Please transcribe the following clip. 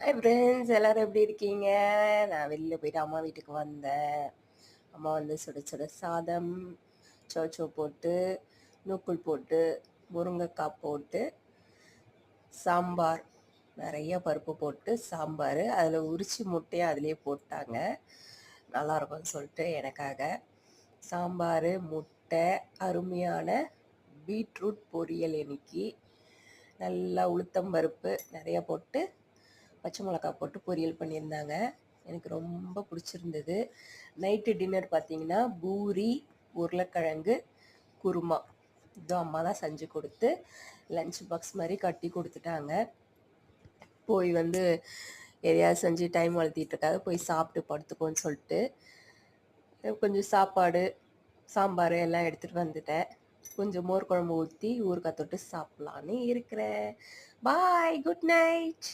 Hi friends எல்லாரும் எப்படி இருக்கீங்க? நான் வெளில போயிட்டு அம்மா வீட்டுக்கு வந்தேன். அம்மா வந்து சுட சுட சாதம், சோச்சோ போட்டு, நூக்கல் போட்டு, முருங்கைக்காய் போட்டு, சாம்பார் நிறைய பருப்பு போட்டு சாம்பார், அதில் உரிச்சி முட்டையை அதிலே போட்டாங்க. நல்லாயிருக்கும்னு சொல்லிட்டு எனக்காக சாம்பார், முட்டை, அருமையான பீட்ரூட் பொரியல் இன்னைக்கு. நல்லா உளுத்தம்பருப்பு நிறைய போட்டு பச்சை மிளகா போட்டு பொரியல் பண்ணியிருந்தாங்க. எனக்கு ரொம்ப பிடிச்சிருந்தது. நைட்டு டின்னர் பார்த்தீங்கன்னா பூரி, உருளைக்கிழங்கு, குருமா. இதுவும் அம்மா தான் செஞ்சு கொடுத்து லஞ்ச் பாக்ஸ் மாதிரி கட்டி கொடுத்துட்டாங்க. போய் வந்து எதையாவது செஞ்சு டைம் வளர்த்திட்டு இருக்காது, போய் சாப்பிட்டு படுத்துக்கோன்னு சொல்லிட்டு கொஞ்சம் சாப்பாடு, சாம்பார் எல்லாம் எடுத்துகிட்டு வந்துட்டேன். கொஞ்சம் மோர் குழம்பு ஊற்றி ஊறுகாய் தொட்டு சாப்பிட்லான்னு இருக்கிறேன். பாய், குட் நைட்.